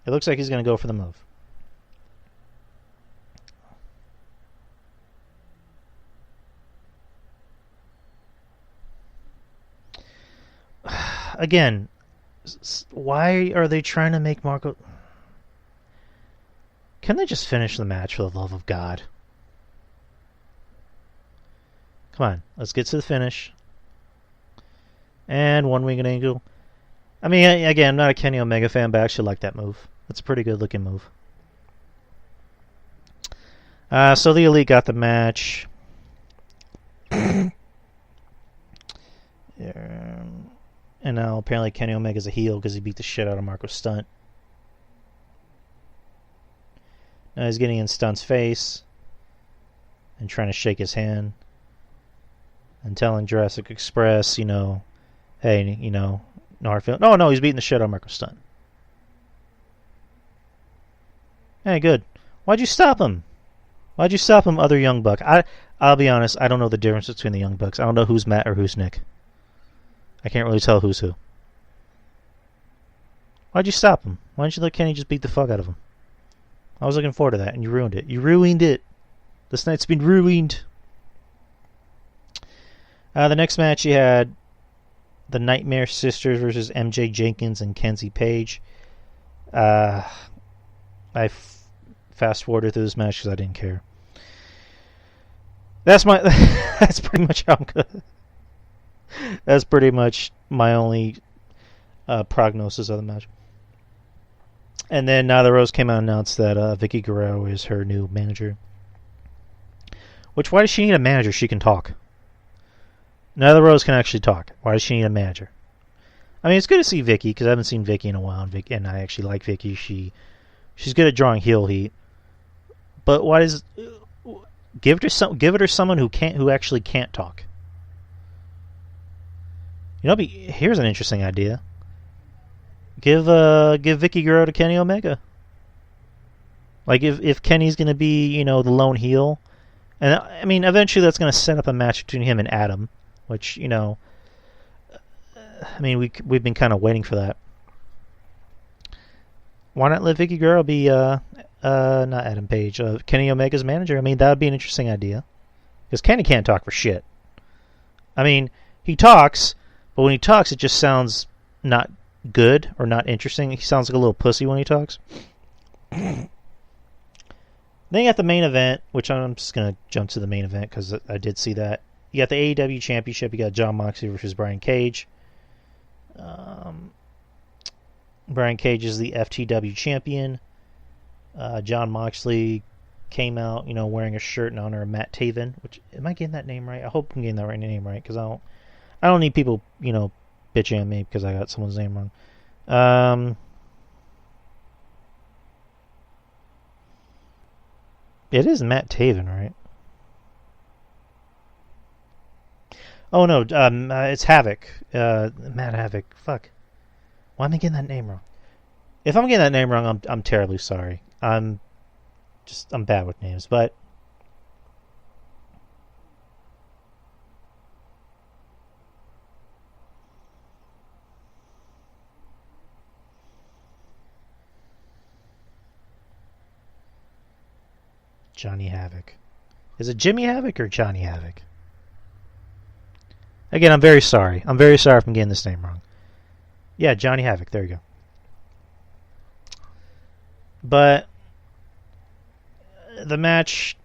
It looks like he's going to go for the move. Again, why are they trying to make Marco... Can they just finish the match for the love of God? Come on, let's get to the finish. And one winged angel. I mean, again, I'm not a Kenny Omega fan, but I actually like that move. It's a pretty good looking move. So the Elite got the match. And now apparently Kenny Omega's a heel because he beat the shit out of Marco Stunt. Now he's getting in Stunt's face and trying to shake his hand and telling Jurassic Express, hey, no hard feelings. No, he's beating the shit out of Marco Stunt. Hey, good. Why'd you stop him? Why'd you stop him, other Young Buck? I'll be honest, I don't know the difference between the Young Bucks. I don't know who's Matt or who's Nick. I can't really tell who's who. Why'd you stop him? Why didn't you let Kenny just beat the fuck out of him? I was looking forward to that, and you ruined it. You ruined it. This night's been ruined. The next match you had the Nightmare Sisters versus MJ Jenkins and Kenzie Page. I fast-forwarded through this match because I didn't care. That's pretty much how I'm gonna... That's pretty much my only prognosis of the match. And then Nyla Rose came out and announced that Vicky Guerrero is her new manager. Which, why does she need a manager? She can talk. Nyla Rose can actually talk. Why does she need a manager? I mean, it's good to see Vicky, because I haven't seen Vicky in a while, and I actually like Vicky. She's good at drawing heel heat. But why does... Give it to someone who actually can't talk. Here's an interesting idea. Give Vicky Guerrero to Kenny Omega. Like if Kenny's going to be, the lone heel, and I mean eventually that's going to set up a match between him and Adam, which I mean we've been kind of waiting for that. Why not let Vicky Guerrero be not Adam Page, Kenny Omega's manager? I mean that would be an interesting idea, because Kenny can't talk for shit. I mean he talks, but when he talks it just sounds not good or not interesting. He sounds like a little pussy when he talks. Then you got the main event, which I'm just going to jump to the main event because I did see that. You got the AEW Championship. You got Jon Moxley versus Brian Cage. Brian Cage is the FTW champion. Jon Moxley came out, wearing a shirt in honor of Matt Taven. Which, am I getting that name right? I hope I'm getting that name right because I don't need people, bitching at me because I got someone's name wrong. It is Matt Taven, right? Oh no, it's Havoc. Matt Havoc. Fuck. Why am I getting that name wrong? If I'm getting that name wrong, I'm terribly sorry. I'm bad with names, but Johnny Havoc. Is it Jimmy Havoc or Johnny Havoc? Again, I'm very sorry. I'm very sorry if I'm getting this name wrong. Yeah, Johnny Havoc. There you go. But the match,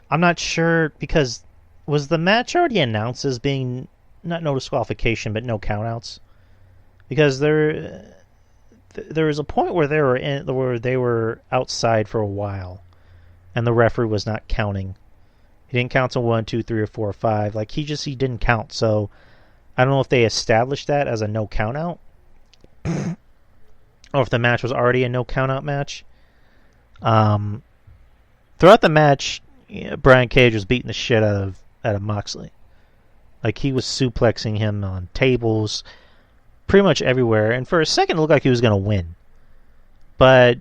I'm not sure because was the match already announced as being not no disqualification but no countouts? Because there was a point where they were outside for a while, and the referee was not counting. He didn't count to 1, 2, 3, or 4, or 5. Like he didn't count. So I don't know if they established that as a no count out, or if the match was already a no count out match. Throughout the match, Brian Cage was beating the shit out of Moxley. Like he was suplexing him on tables, pretty much everywhere. And for a second, it looked like he was going to win, but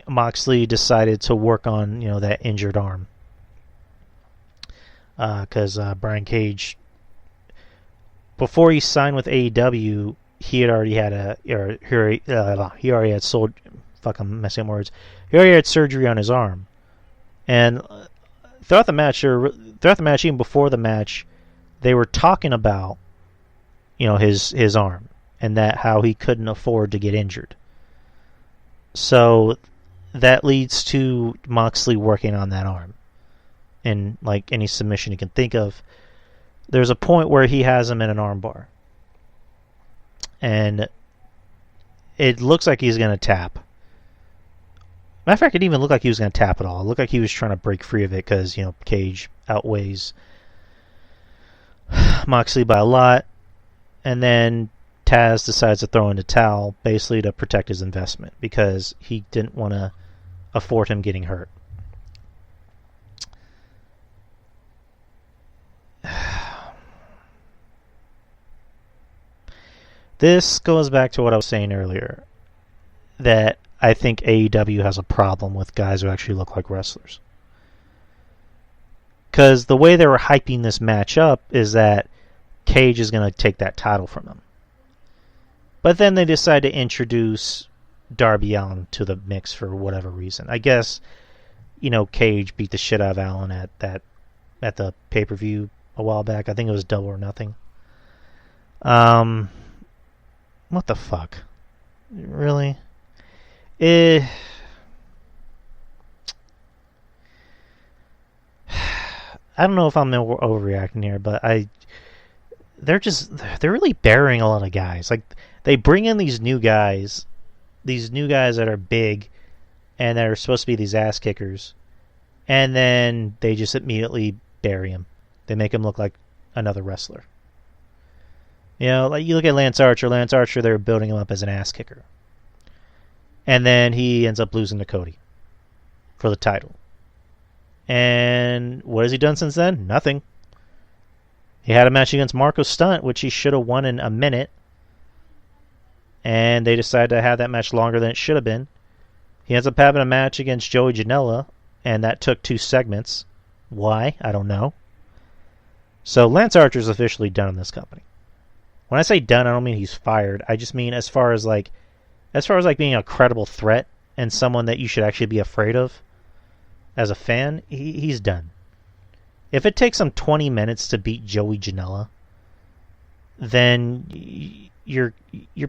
Moxley decided to work on that injured arm. Because Brian Cage, before he signed with AEW, he already had sold. Fuck, I'm messing up words. He already had surgery on his arm, and throughout the match, even before the match, they were talking about his arm and that how he couldn't afford to get injured. So that leads to Moxley working on that arm. In like any submission you can think of, there's a point where he has him in an armbar, and it looks like he's going to tap. Matter of fact, it didn't even look like he was going to tap at all. It looked like he was trying to break free of it because Cage outweighs Moxley by a lot, and then Taz decides to throw in the towel basically to protect his investment because he didn't want to afford him getting hurt. This goes back to what I was saying earlier, that I think AEW has a problem with guys who actually look like wrestlers. Because the way they were hyping this match up is that Cage is going to take that title from him. But then they decide to introduce Darby Allin to the mix for whatever reason. I guess, Cage beat the shit out of Allin at the pay-per-view a while back. I think it was Double or Nothing. What the fuck? Really? I don't know if I'm overreacting here, but they're really burying a lot of guys. Like they bring in these new guys that are big and that are supposed to be these ass kickers, and then they just immediately bury him. They make him look like another wrestler. Like you look at Lance Archer. Lance Archer, they were building him up as an ass kicker. And then he ends up losing to Cody for the title. And what has he done since then? Nothing. He had a match against Marco Stunt, which he should have won in a minute. And they decided to have that match longer than it should have been. He ends up having a match against Joey Janela, and that took 2 segments. Why? I don't know. So Lance Archer's officially done in this company. When I say done, I don't mean he's fired. I just mean as far as being a credible threat and someone that you should actually be afraid of as a fan, he's done. If it takes him 20 minutes to beat Joey Janela, then you're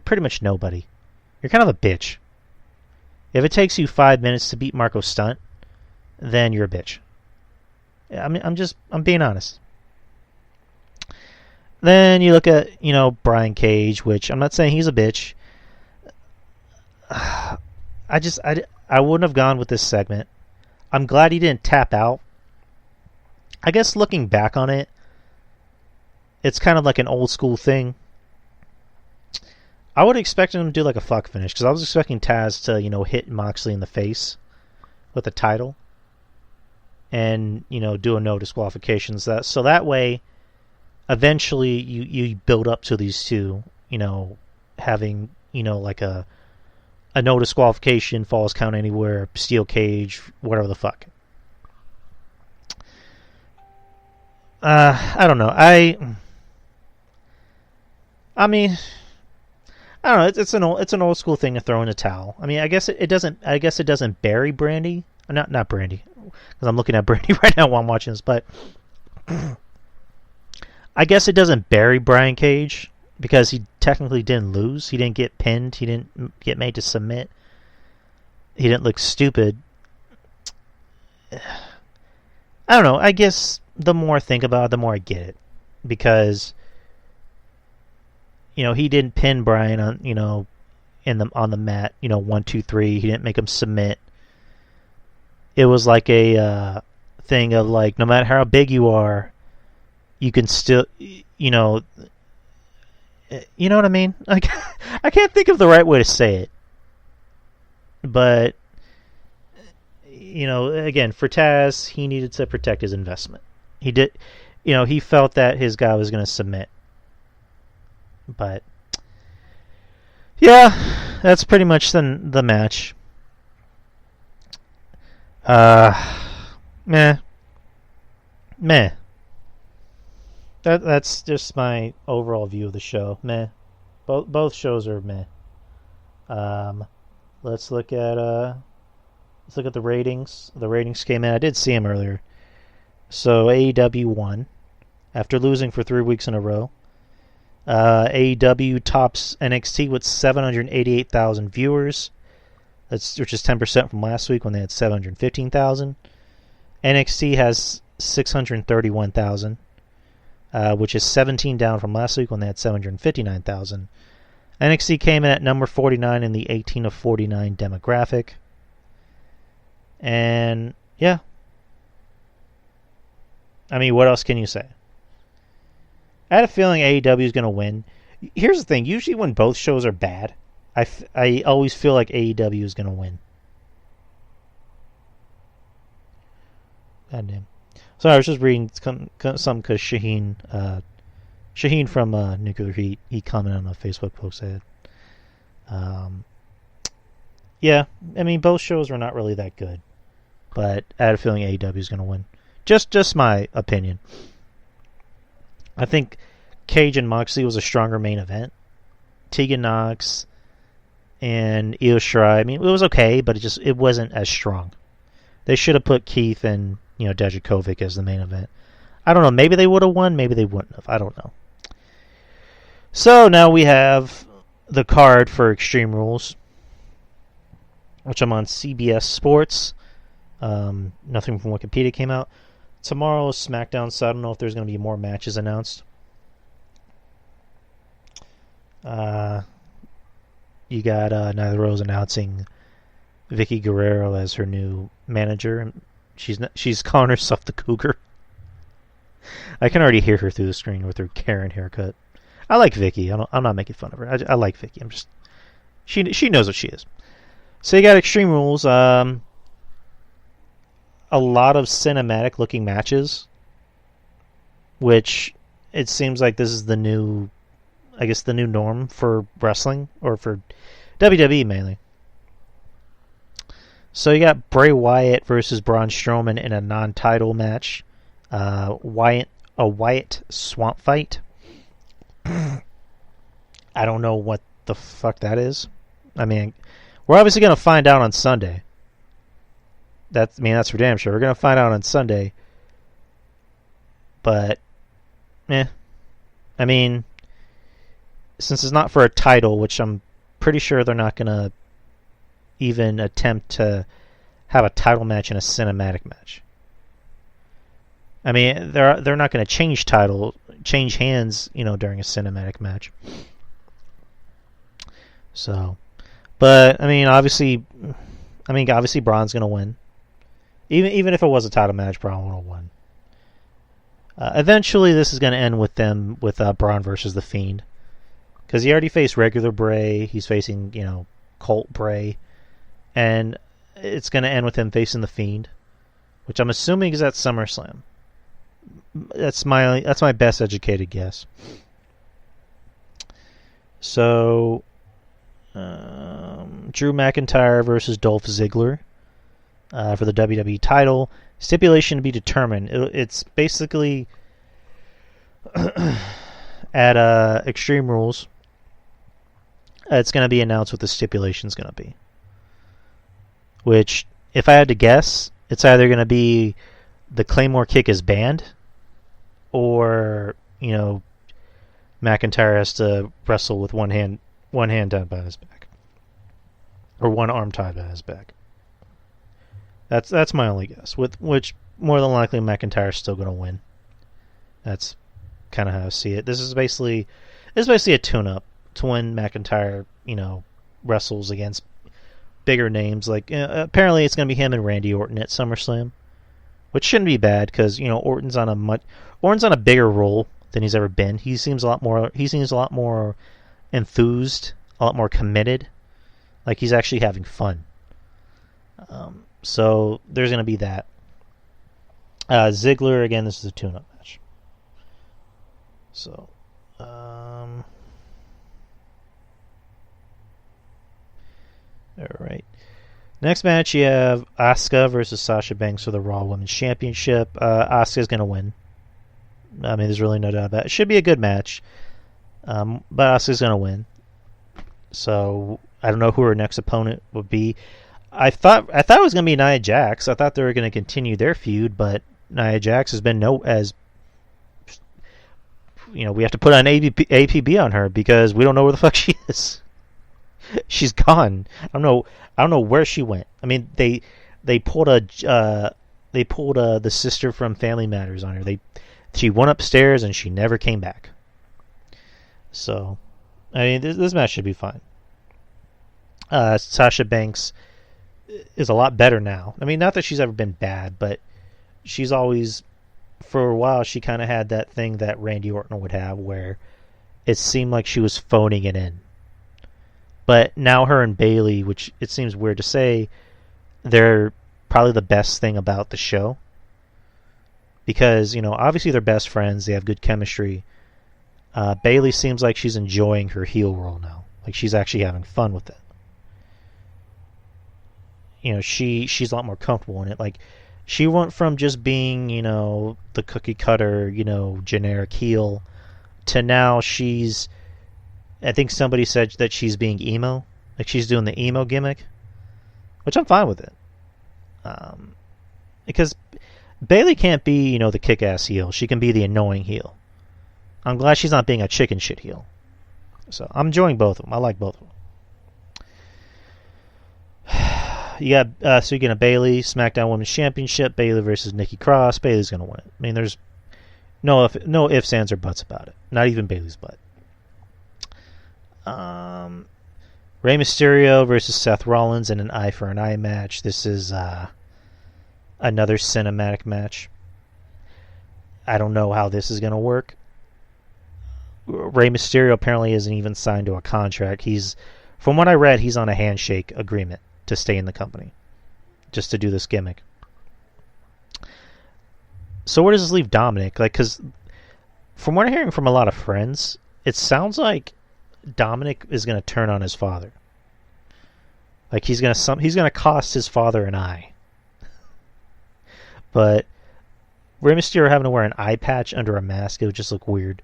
pretty much nobody. You're kind of a bitch. If it takes you 5 minutes to beat Marco Stunt, then you're a bitch. I'm being honest. Then you look at, Brian Cage, which I'm not saying he's a bitch. I wouldn't have gone with this segment. I'm glad he didn't tap out. I guess looking back on it, it's kind of like an old school thing. I would have expected him to do like a fuck finish, because I was expecting Taz to, hit Moxley in the face with the title and, do a no disqualifications. So that way, eventually you build up to these two, having, like a no disqualification, falls count anywhere, steel cage, whatever the fuck. I don't know. I mean, I don't know. It's an old school thing to throw in a towel. I mean, I guess it doesn't. I guess it doesn't bury Brandy. Not Brandy, because I'm looking at Brandy right now while I'm watching this. But I guess it doesn't bury Brian Cage, because he technically didn't lose. He didn't get pinned. He didn't get made to submit. He didn't look stupid. I don't know. I guess the more I think about it, the more I get it, because he didn't pin Brian on on the mat. 1, 2, 3. He didn't make him submit. It was like a thing of like, no matter how big you are, you can still you know what I mean? Like, I can't think of the right way to say it, but again, for Taz, he needed to protect his investment. He did, he felt that his guy was going to submit. But yeah, that's pretty much the match. Meh. That's just my overall view of the show. Meh. Both shows are meh. Let's look at the ratings. The ratings came in. I did see them earlier. So AEW won after losing for 3 weeks in a row. AEW tops NXT with 788,000 viewers, which is 10% from last week when they had 715,000. NXT has 631,000, which is 17 down from last week when they had 759,000. NXT came in at number 49 in the 18 to 49 demographic. And yeah, I mean, what else can you say? I had a feeling AEW is going to win. Here's the thing. Usually when both shows are bad, I always feel like AEW is going to win. God damn. So I was just reading something because Shaheen from Nuclear Heat, he commented on a Facebook post I had. Yeah, I mean, both shows were not really that good. But I had a feeling AEW is going to win. Just my opinion. I think Cage and Moxley was a stronger main event. Tegan Nox and Io Shirai, I mean, it was okay, but it wasn't as strong. They should have put Keith and Dijakovic as the main event. I don't know. Maybe they would have won. Maybe they wouldn't have. I don't know. So now we have the card for Extreme Rules, which I'm on CBS Sports. Nothing from Wikipedia came out. Tomorrow is SmackDown, so I don't know if there's going to be more matches announced. You got Nyla Rose announcing Vicky Guerrero as her new manager. She's calling herself the Cougar. I can already hear her through the screen with her Karen haircut. I like Vicky. I'm not making fun of her. I like Vicky. She knows what she is. So you got Extreme Rules. A lot of cinematic looking matches, which it seems like this is the new norm for wrestling, or for WWE mainly. So you got Bray Wyatt versus Braun Strowman in a non-title match. A Wyatt swamp fight. I don't know what the fuck that is. I mean, we're obviously going to find out on Sunday. That's for damn sure. We're going to find out on Sunday. But, I mean, since it's not for a title, which I'm pretty sure they're not going to even attempt to have a title match in a cinematic match. I mean, they're not going to change hands, during a cinematic match. So, but obviously Braun's going to win. Even if it was a title match, Braun would have won. Eventually, this is going to end with Braun versus the Fiend, because he already faced regular Bray. He's facing Colt Bray, and it's going to end with him facing the Fiend, which I'm assuming is at SummerSlam. That's my best educated guess. So, Drew McIntyre versus Dolph Ziggler for the WWE title. Stipulation to be determined. It's basically at Extreme Rules. It's going to be announced what the stipulation's going to be. Which, if I had to guess, it's either going to be the Claymore kick is banned, or McIntyre has to wrestle with one hand tied behind his back, or one arm tied behind his back. That's my only guess. With which, more than likely, McIntyre's still going to win. That's kind of how I see it. This is basically a tune-up to when McIntyre, wrestles against bigger names. Like apparently, it's going to be him and Randy Orton at SummerSlam, which shouldn't be bad because Orton's on a bigger role than he's ever been. He seems a lot more enthused, a lot more committed. Like he's actually having fun. So there's going to be that. Ziggler, again, this is a tune-up match. So, all right. Next match, you have Asuka versus Sasha Banks for the Raw Women's Championship. Asuka's going to win. There's really no doubt about it. It should be a good match, but Asuka's going to win. So I don't know who her next opponent would be. I thought it was going to be Nia Jax. I thought they were going to continue their feud, but Nia Jax has been we have to put on APB on her because we don't know where the fuck she is. She's gone. I don't know where she went. They pulled the sister from Family Matters on her. She went upstairs and she never came back. So, this match should be fine. Sasha Banks is a lot better now. Not that she's ever been bad, but she's always, for a while, she kind of had that thing that Randy Orton would have where it seemed like she was phoning it in. But now her and Bayley, which it seems weird to say, they're probably the best thing about the show. Because, obviously they're best friends, they have good chemistry. Bayley seems like she's enjoying her heel role now. Like she's actually having fun with it. She's a lot more comfortable in it. Like, she went from just being, the cookie cutter, generic heel, to now she's, I think somebody said that she's being emo. Like, she's doing the emo gimmick, which I'm fine with it. Because Bayley can't be, the kick-ass heel. She can be the annoying heel. I'm glad she's not being a chicken shit heel. So, I'm enjoying both of them. I like both of them. You got so you get a Bayley SmackDown Women's Championship. Bayley versus Nikki Cross. Bayley's going to win it. There's no ifs, ands, or buts about it. Not even Bayley's butt. Rey Mysterio versus Seth Rollins in an eye for an eye match. This is another cinematic match. I don't know how this is going to work. Rey Mysterio apparently isn't even signed to a contract. From what I read, he's on a handshake agreement to stay in the company, just to do this gimmick. So where does this leave Dominic? Because from what I'm hearing from a lot of friends, it sounds like Dominic is going to turn on his father. Like he's going to cost his father an eye. But Rey Mysterio having to wear an eye patch under a mask, it would just look weird.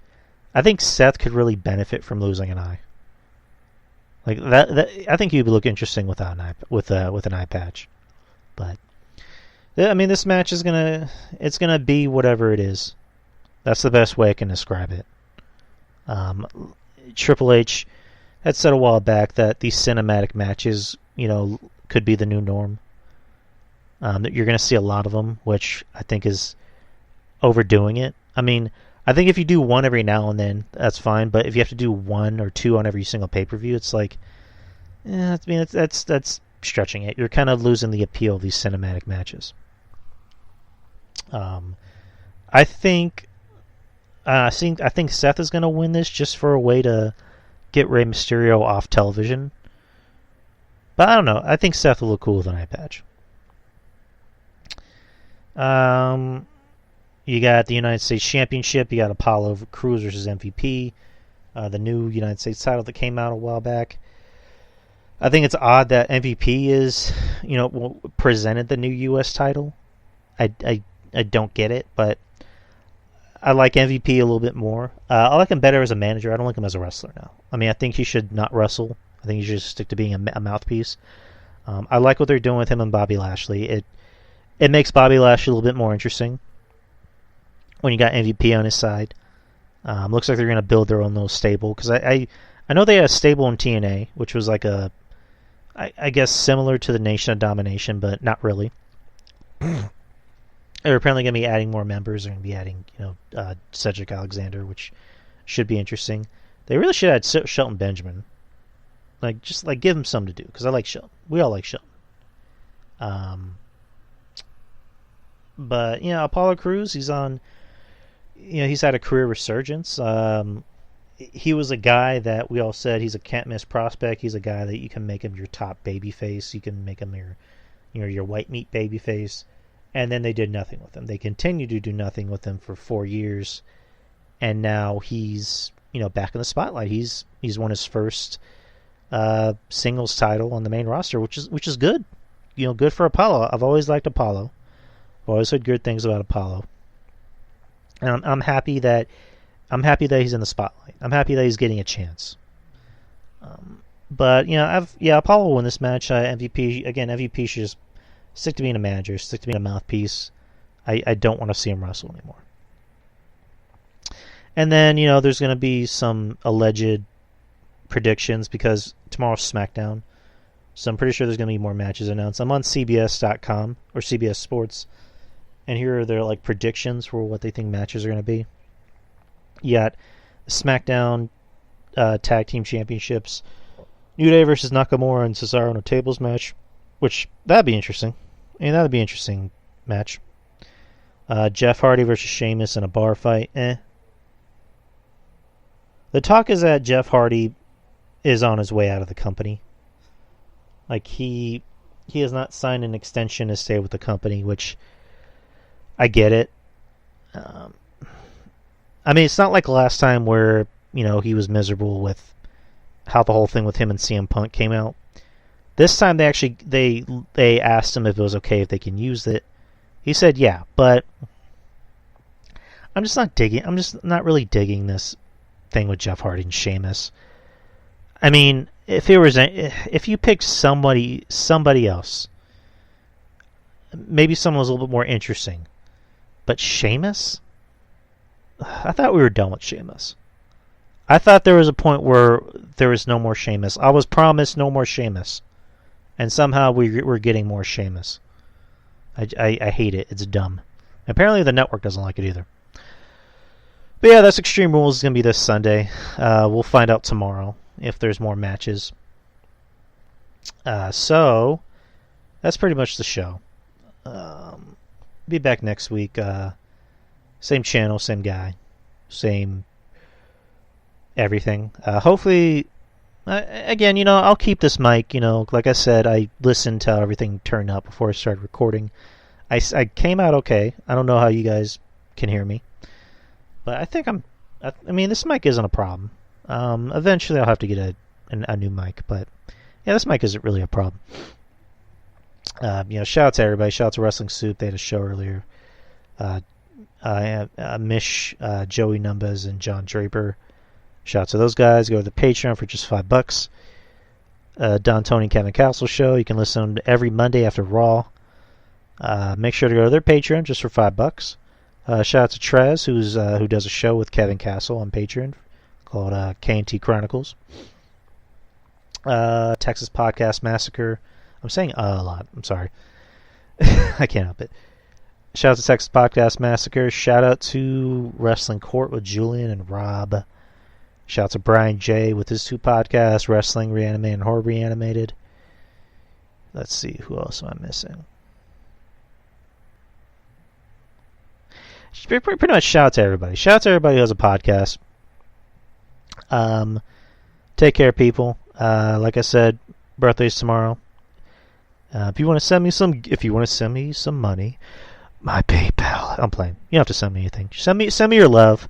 I think Seth could really benefit from losing an eye. Like that I think he'd look interesting without an eye, with an eye patch. But this match is gonna be whatever it is. That's the best way I can describe it. Triple H had said a while back that these cinematic matches, could be the new norm. That you're going to see a lot of them, which I think is overdoing it. I mean, I think if you do one every now and then, that's fine. But if you have to do 1 or 2 on every single pay-per-view, it's like, I mean, that's stretching it. You're kind of losing the appeal of these cinematic matches. I think Seth is going to win this just for a way to get Rey Mysterio off television. But I don't know. I think Seth will look cool with an eye patch. You got the United States Championship. You got Apollo Crews versus MVP. The new United States title that came out a while back. I think it's odd that MVP is, presented the new U.S. title. I don't get it, but I like MVP a little bit more. I like him better as a manager. I don't like him as a wrestler now. I mean, I think he should not wrestle. I think he should stick to being a mouthpiece. I like what they're doing with him and Bobby Lashley. It makes Bobby Lashley a little bit more interesting when you got MVP on his side. Looks like they're going to build their own little stable, because I know they had a stable in TNA, which was like I guess similar to the Nation of Domination, but not really. They're apparently going to be adding more members. They're going to be adding, Cedric Alexander, which should be interesting. They really should add Shelton Benjamin. Just give him something to do, because I like Shelton. We all like Shelton. But Apollo Crews, he's on. He's had a career resurgence. He was a guy that we all said he's a can't miss prospect. He's a guy that you can make him your top babyface. You can make him your white meat babyface. And then they did nothing with him. They continued to do nothing with him for 4 years, and now he's back in the spotlight. He's won his first singles title on the main roster, which is good. Good for Apollo. I've always liked Apollo. I've always heard good things about Apollo, and I'm happy that he's in the spotlight. I'm happy that he's getting a chance. But Apollo will win this match. MVP should just stick to being a manager, stick to being a mouthpiece. I don't want to see him wrestle anymore. And then, there's going to be some alleged predictions, because tomorrow's SmackDown. So I'm pretty sure there's going to be more matches announced. I'm on CBS.com, or CBS Sports, and here are their predictions for what they think matches are going to be. You got SmackDown Tag Team Championships, New Day versus Nakamura and Cesaro in a tables match, which that'd be interesting. That'd be an interesting match. Jeff Hardy versus Sheamus in a bar fight. The talk is that Jeff Hardy is on his way out of the company. He has not signed an extension to stay with the company, which I get it. It's not like last time where he was miserable with how the whole thing with him and CM Punk came out. This time they asked him if it was okay if they can use it. He said yeah, but I'm just not really digging this thing with Jeff Hardy and Sheamus. I mean, if you picked somebody else, maybe someone was a little bit more interesting. But Sheamus? I thought we were done with Sheamus. I thought there was a point where there was no more Sheamus. I was promised no more Sheamus. And somehow we're getting more Sheamus. I hate it. It's dumb. Apparently the network doesn't like it either. But yeah, that's Extreme Rules. Is going to be this Sunday. We'll find out tomorrow if there's more matches. So, that's pretty much the show. Be back next week. Same channel, same guy. Same everything. Hopefully... again, I'll keep this mic. Like I said, I listened to how everything turned out before I started recording. I came out okay. I don't know how you guys can hear me, but I think this mic isn't a problem. Eventually, I'll have to get a new mic, but yeah, this mic isn't really a problem. Shout out to everybody. Shout out to Wrestling Soup. They had a show earlier. Mish, Joey Numbers, and John Draper. Shout out to those guys. Go to the Patreon for just $5. Don, Tony, Kevin Castle show. You can listen to every Monday after Raw. Make sure to go to their Patreon just for $5. Shout out to Trez, who does a show with Kevin Castle on Patreon called K&T Chronicles. Texas Podcast Massacre. I'm saying a lot. I'm sorry. I can't help it. Shout out to Texas Podcast Massacre. Shout out to Wrestling Court with Julian and Rob. Shout out to Brian J. with his 2 podcasts, Wrestling Reanimated and Horror Reanimated. Let's see, who else am I missing? Pretty much shout out to everybody. Shout out to everybody who has a podcast. Take care, people. Like I said, birthday's tomorrow. If you want to send me some money, my PayPal. I'm playing. You don't have to send me anything. Send me your love,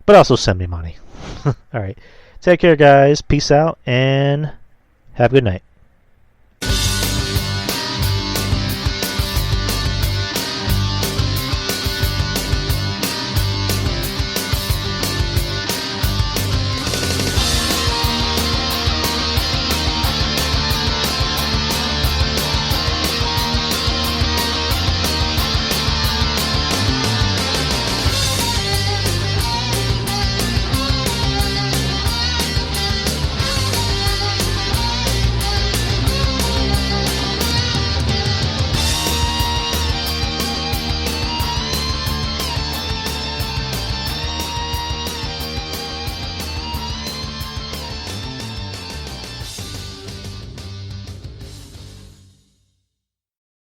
but also send me money. All right. Take care, guys. Peace out, and have a good night.